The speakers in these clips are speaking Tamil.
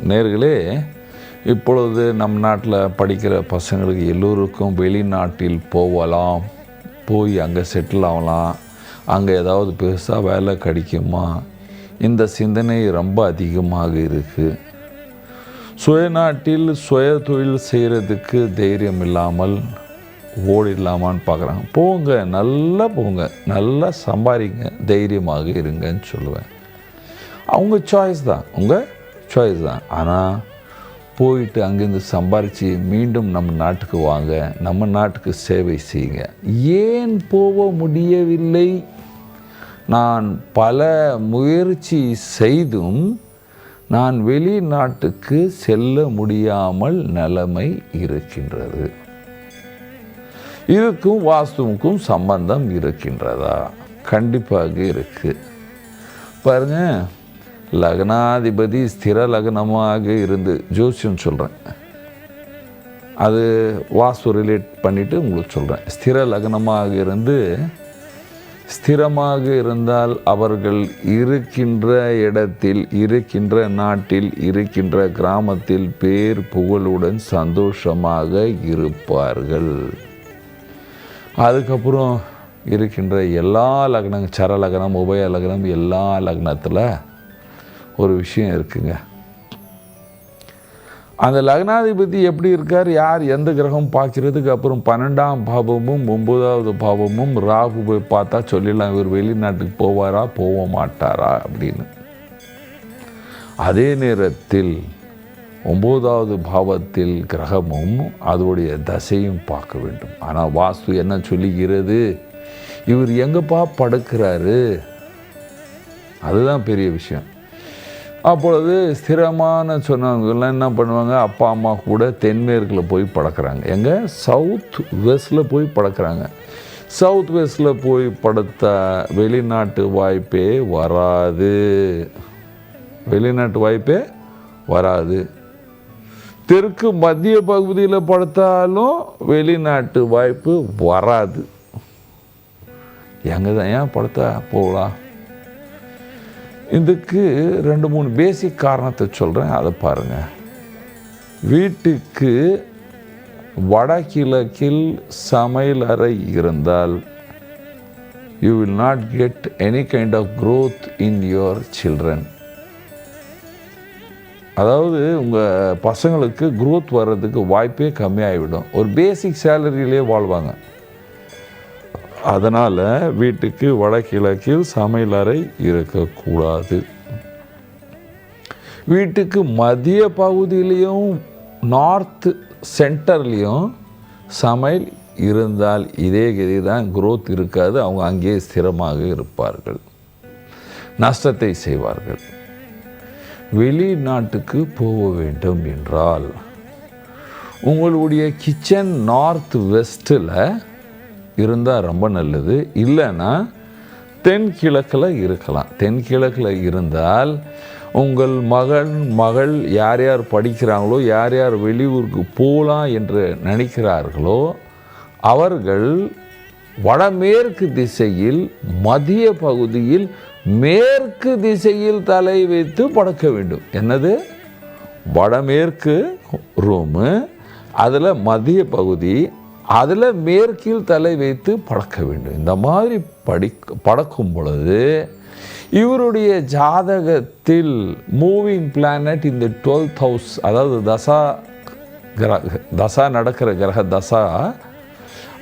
நேயர்களே, இப்பொழுது நம் நாட்டில் படிக்கிற பசங்களுக்கு எல்லோருக்கும் வெளிநாட்டில் போகலாம், போய் அங்கே செட்டில் ஆகலாம், அங்கே ஏதாவது பெருசாக வேலை கிடைக்குமா, இந்த சிந்தனை ரொம்ப அதிகமாக இருக்குது. சுயநாட்டில் சுய தொழில் செய்கிறதுக்கு தைரியம் இல்லாமல் ஓடிடலாமான்னு பார்க்குறாங்க. போங்க, நல்லா போங்க, நல்லா சம்பாதிங்க, தைரியமாக இருங்கன்னு சொல்லுவேன். அவங்க சாய்ஸ் தான், உங்கள் சாய்ஸ் தான். ஆனால் போயிட்டு அங்கேருந்து சம்பாரித்து மீண்டும் நம்ம நாட்டுக்கு வாங்க, நம்ம நாட்டுக்கு சேவை செய்யுங்க. ஏன் போக முடியவில்லை? நான் பல முயற்சி செய்தும் நான் வெளிநாட்டுக்கு செல்ல முடியாமல் நிலைமை இருக்கின்றது. இதுக்கும் வாஸ்துவுக்கும் சம்பந்தம் இருக்கின்றதா? கண்டிப்பாக இருக்குது. பாருங்க, லக்னாதிபதி ஸ்திர லக்னமாக இருந்து, ஜோசியம் சொல்கிறேன், அது வாஸ்து ரிலேட் பண்ணிவிட்டு உங்களுக்கு சொல்கிறேன். ஸ்திர லக்னமாக இருந்து ஸ்திரமாக இருந்தால் அவர்கள் இருக்கின்ற இடத்தில், இருக்கின்ற நாட்டில், இருக்கின்ற கிராமத்தில் பேர் புகழுடன் சந்தோஷமாக இருப்பார்கள். அதுக்கப்புறம் இருக்கின்ற எல்லா லக்னம், சர லக்னம், உபய லக்னம், எல்லா லக்னத்தில் ஒரு விஷயம் இருக்குங்க. அந்த லக்னாதிபதி எப்படி இருக்கார், யார் எந்த கிரகம் பார்க்கறதுக்கு அப்புறம் 12ஆம் பாவமும் 9வது பாவமும் ராகு போய் பார்த்தா சொல்லிடலாம் இவர் வெளிநாட்டுக்கு போவாரா போக மாட்டாரா அப்படின்னு. அதே நேரத்தில் 9வது பாவத்தில் கிரகமும் அதோடைய தசையும் பார்க்க வேண்டும். ஆனால் வாஸ்து என்ன சொல்லுகிறது, இவர் எங்கப்பா படுக்கிறாரு, அதுதான் பெரிய விஷயம். அப்பொழுது ஸ்திரமான சொன்னவங்கெல்லாம் என்ன பண்ணுவாங்க, அப்பா அம்மா கூட தென்மேற்கில் போய் படுக்கிறாங்க. எங்கே? சவுத் வெஸ்டில் போய் படுக்கிறாங்க. சவுத் வெஸ்டில் போய் படுத்தா வெளிநாட்டு வாய்ப்பே வராது, வெளிநாட்டு வாய்ப்பே வராது. தெற்கு மத்திய பகுதியில் படுத்தாலும் வெளிநாட்டு வாய்ப்பு வராது. எங்கே தான் ஏன் படுத்தா போகலாம்? இதுக்கு 2-3 பேசிக் காரணத்தை சொல்கிறேன், அதை பாருங்கள். வீட்டுக்கு வடகிழக்கில் சமையல் அறை இருந்தால் you will not get any kind of growth in your children. அதாவது உங்கள் பசங்களுக்கு growth வர்றதுக்கு வாய்ப்பே கம்மியாகிவிடும். ஒரு பேசிக் சேலரியிலே வாழ்வாங்க. அதனால் வீட்டுக்கு வடகிழக்கில் சமையலறை இருக்கக்கூடாது. வீட்டுக்கு மத்திய பகுதியிலையும் நார்த் சென்டர்லேயும் சமையல் இருந்தால் இதே கதி தான், growth இருக்காது. அவங்க அங்கே ஸ்திரமாக இருப்பார்கள், நஷ்டத்தை செய்வார்கள். வெளிநாட்டுக்கு போக வேண்டும் என்றால் உங்களுடைய கிச்சன் நார்த் வெஸ்ட்டில் இருந்தால் ரொம்ப நல்லது. இல்லைன்னா தென்கிழக்கில் இருக்கலாம். தென்கிழக்கில் இருந்தால் உங்கள் மகள் யார் யார் படிக்கிறாங்களோ, யார் யார் வெளியூருக்கு போகலாம் என்று நினைக்கிறார்களோ அவர்கள் வடமேற்கு திசையில் மத்திய பகுதியில் மேற்கு திசையில் தலை வைத்து படுக்க வேண்டும். என்னது? வடமேற்கு ரூமு, அதில் மத்திய பகுதி, அதில் மேற்கில் தலை வைத்து படுக்க வேண்டும். இந்த மாதிரி படுக்கும் பொழுது இவருடைய ஜாதகத்தில் மூவிங் பிளானட் இந்த 12th ஹவுஸ், அதாவது தசா நடக்கிற கிரக தசா,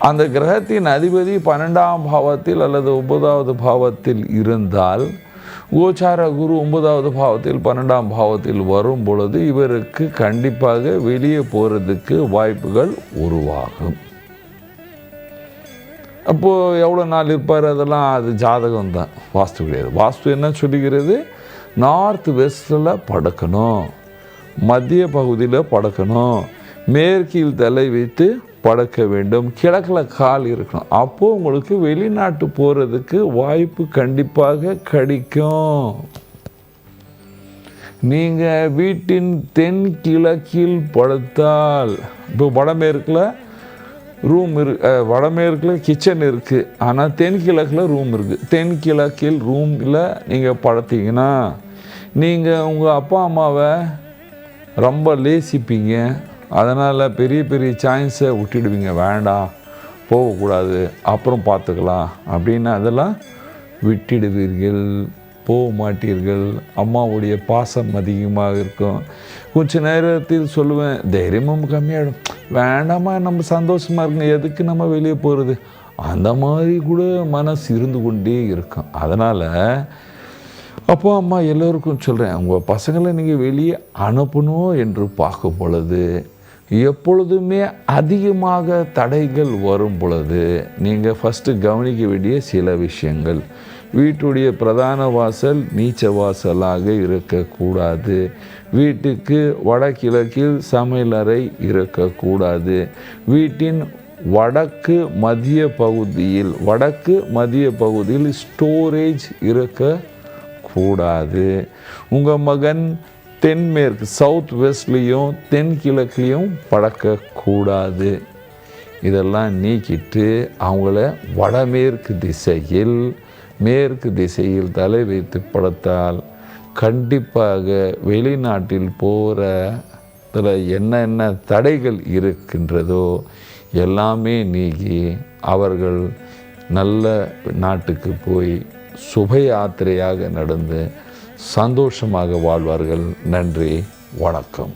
அந்த கிரகத்தின் அதிபதி 12ஆம் பாவத்தில் அல்லது 9வது பாவத்தில் இருந்தால், கோச்சார குரு 9வது பாவத்தில் 12ஆம் பாவத்தில் வரும் பொழுது இவருக்கு கண்டிப்பாக வெளியே போகிறதுக்கு வாய்ப்புகள் உருவாகும். அப்போது எவ்வளோ நாள் இருப்பார், அதெல்லாம் அது ஜாதகம் தான், வாஸ்து கிடையாது. வாஸ்து என்ன சொல்லுகிறது, நார்த் வெஸ்டில் படுக்கணும், மத்திய பகுதியில் படுக்கணும், மேற்கில் தலை வைத்து படுக்க வேண்டும், கிழக்கில் கால் இருக்கணும். அப்போது உங்களுக்கு வெளிநாட்டு போகிறதுக்கு வாய்ப்பு கண்டிப்பாக கிடைக்கும். நீங்கள் வீட்டின் தென்கிழக்கில் படுத்தால், இப்போ வடமேற்கில் ரூம் வடமேற்கில் கிச்சன் இருக்குது, ஆனால் தென்கிழக்கில் ரூம் இருக்குது. தென்கிழக்கில் ரூமில் நீங்கள் படுத்தீங்கன்னா நீங்கள் உங்கள் அப்பா அம்மாவை ரொம்ப லேசிப்பீங்க. அதனால் பெரிய பெரிய சான்ஸை விட்டுடுவீங்க. வேண்டாம், போகக்கூடாது, அப்புறம் பார்த்துக்கலாம் அப்படின்னு அதெல்லாம் விட்டுடுவீர்கள், போக மாட்டீர்கள். அம்மாவுடைய பாசம் அதிகமாக இருக்கும். கொஞ்ச நேரத்தில் சொல்லுவேன், தைரியமும் கம்மியாகிடும். வேண்டாமா, நம்ம சந்தோஷமாக இருக்குங்க, எதுக்கு நம்ம வெளியே போகிறது, அந்த மாதிரி கூட மனசு இருந்து கொண்டே இருக்கும். அதனால் அப்போ அம்மா எல்லோருக்கும் சொல்கிறேன், உங்கள் பசங்களை நீங்கள் வெளியே அனுப்பணும் என்று பார்க்கும் பொழுது எப்பொழுதுமே அதிகமாக தடைகள் வரும் பொழுது நீங்கள் ஃபஸ்ட்டு கவனிக்க வேண்டிய சில விஷயங்கள். வீட்டுடைய பிரதான வாசல் நீச்ச வாசலாக இருக்கக்கூடாது. வீட்டுக்கு வடகிழக்கில் சமையலறை இருக்கக்கூடாது. வீட்டின் வடக்கு மத்திய பகுதியில் ஸ்டோரேஜ் இருக்கக்கூடாது. உங்கள் மகன் தென்மேற்கு சவுத் வெஸ்ட்லேயும் தென்கிழக்குலேயும் பழக்கக்கூடாது. இதெல்லாம் நீக்கிட்டு அவங்கள மேற்கு திசையில் தலை வைத்து படுத்தால் கண்டிப்பாக வெளிநாட்டில் போகிறதுல என்னென்ன தடைகள் இருக்கின்றதோ எல்லாமே நீங்கி அவர்கள் நல்ல நாட்டுக்கு போய் சுப யாத்திரையாக நடந்து சந்தோஷமாக வாழ்வார்கள். நன்றி, வணக்கம்.